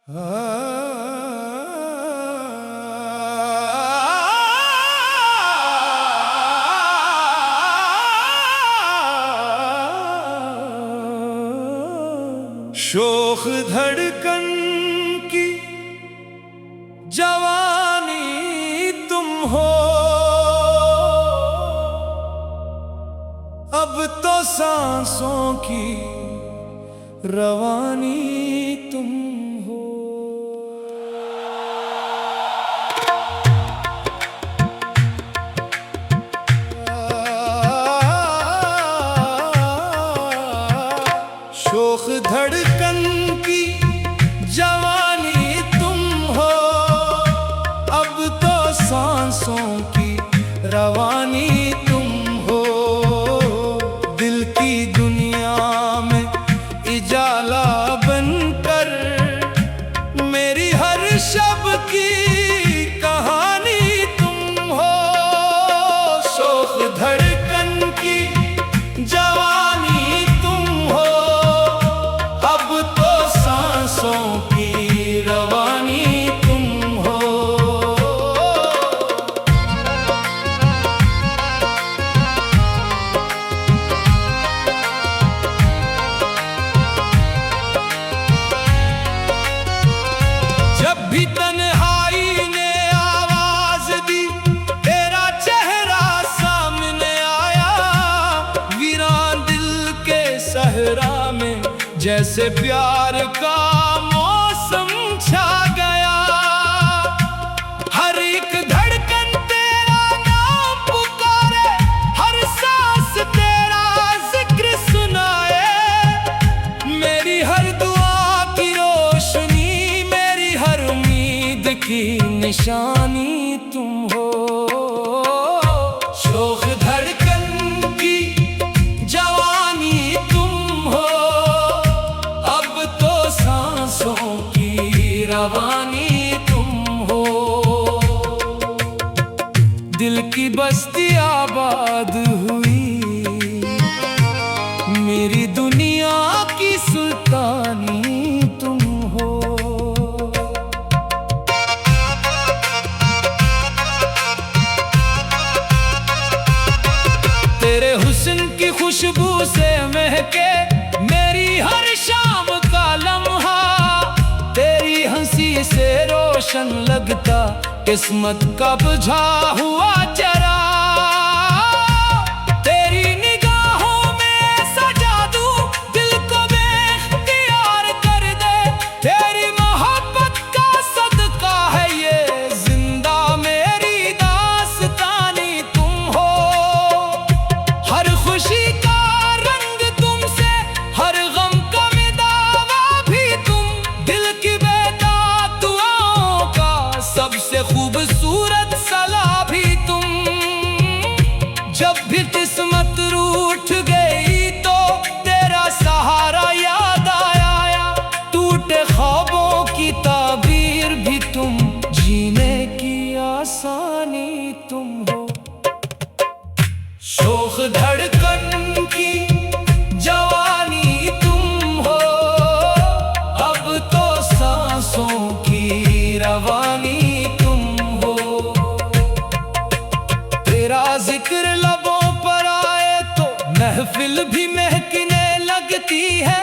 शोख धड़कन की जवानी तुम हो, अब तो सांसों की रवानी तुम हो। शोख धड़कन की जवानी तुम हो, अब तो सांसों की रवानी तुम हो। दिल की दुनिया में इजाला बनकर मेरी हर शब की कहानी तुम हो। शोख धड़कन की जवानी तुम हो, अब तो सांसों की रवानी तुम हो। जब भी तन्हाई ने आवाज दी, तेरा चेहरा सामने आया। वीरान दिल के सहरा में जैसे प्यार का मौसम छा गया। हर एक धड़कन तेरा नाम पुकारे, हर सांस तेरा जिक्र सुनाए। मेरी हर दुआ की रोशनी, मेरी हर उम्मीद की निशानी तुम हो। शोख धड़कन की जवानी तुम हो, अब तो सांसों की रवानी तुम हो। दिल की बस्ती आबाद हुई, मेरी दुनिया की सुल्तानी तुम हो। तेरे हुस्न की खुशबू से महके मेरी हर शाम का लम्हा। तेरी हंसी से रोशन लगता किस्मत का बुझा हुआ चरा। तेरी निगाहों में ऐसा जादू दिल को बेख्तियार कर दे। तेरी मोहब्बत का सदका है ये जिंदा मेरी दास्तानी तुम हो। हर खुशी का रंग तुमसे, हर गम का मिदावा भी तुम। दिल की बेदाग दुआओं का सबसे खूबसूरत सलाह भी तुम। जब भी किस्मत रूठ गई तो तेरा सहारा याद आया। टूटे ख्वाबों की ताबीर भी तुम, जीने की आसानी तुम हो। शोख धड़कन की जवानी तुम हो, अब तो सांसों की रवानी तुम हो। तेरा जिक्र लबों पर आए तो महफिल भी महकने लगती है।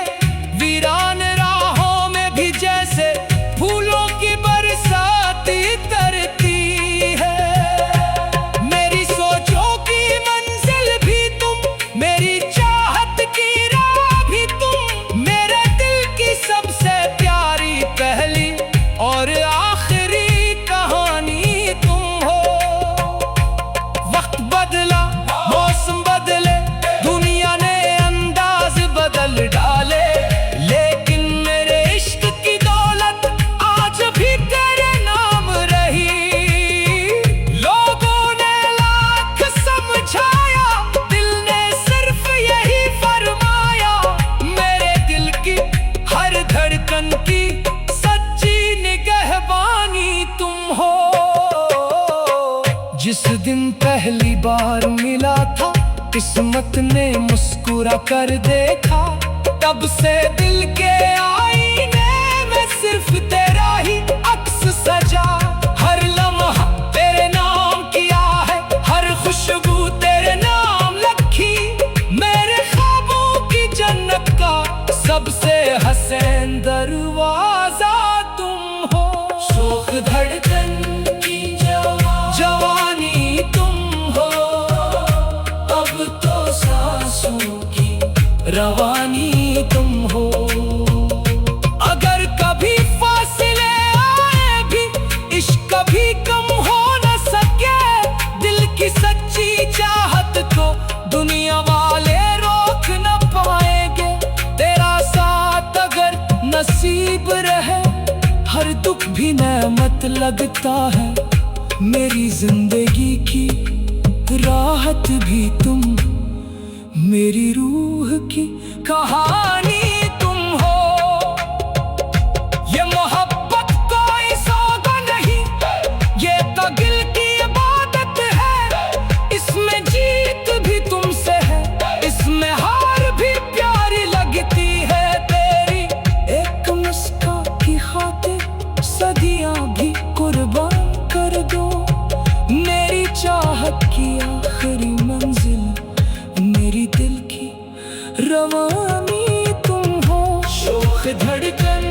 वीरान राहों में भी जैसे फूलों की बरसाती तरती है। मेरी सोचों की मंजिल भी तुम, मेरी चाहत की राह भी तुम। मेरे दिल की सबसे प्यारी पहली और आखिरी कहानी तुम हो। वक्त बदला, मौसम बदले, दुनिया ने अंदाज बदल डाले, लेकिन मेरे इश्क की दौलत आज भी तेरे नाम रही। लोगों ने लाख समझाया, दिल ने सिर्फ यही फरमाया। मेरे दिल की हर धड़कन की सच्ची निगहबानी तुम हो। जिस दिन पहली बार मिला था, किस्मत ने मुस्कुरा कर देखा। तब से दिल के आईने में सिर्फ तेरा दरवाजा तुम हो। शोख धड़कन की जवानी तुम हो, अब तो सांसों की रवानी तुम हो। अगर कभी फासले आए भी, इश्क कभी कम हो न सके, दिल की सच्ची चाहत को दुनिया वाले रोक न पाएंगे। तेरा साथ अगर नसीब रहे, हर दुख भी नेमत लगता है। मेरी जिंदगी की राहत भी तुम, मेरी रूह की कहानी तुम हो। ये मोहब्बत कोई सौदा नहीं, ये तो दिल की इबादत है। इसमें जीत भी तुमसे है, इसमें हार भी प्यारी लगती है। तेरी एक मुस्कान की खातिर सदियां भी कुर्बान कर दो। मेरी चाहत की आखिरी मंजिल, मेरी दिल की रवानी तुम हो। शोख धड़कन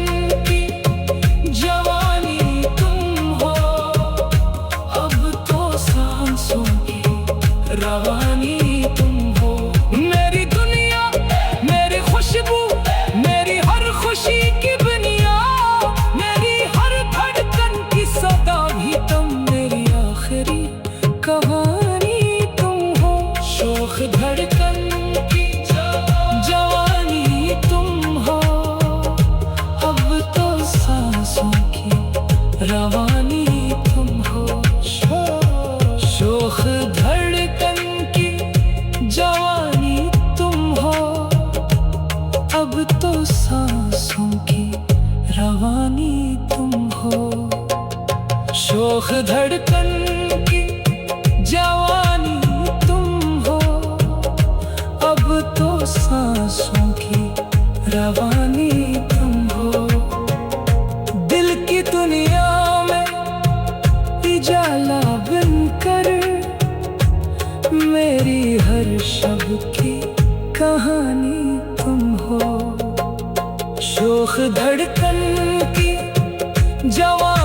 की जवानी तुम हो, अब तो सांसों की रवानी तुम हो। मेरी दुनिया, मेरी खुशबू, मेरी हर खुशी की बुनियाद, मेरी हर धड़कन की सदा भी तुम, मेरी आखिरी कहानी तुम हो। शोख धड़कन की जवानी तुम हो, अब तो सांसों की रवानी तुम हो। शोख धड़कन की जवानी तुम हो, अब तो सांसों की रवानी तुम हो। शोख धड़कन की जवानी तुम हो, अब तो सांसों की रवानी तुम हो। दिल की दुनिया में उजाला बनकर, मेरी हर शब की कहानी तुम हो। शोख धड़कन की जवानी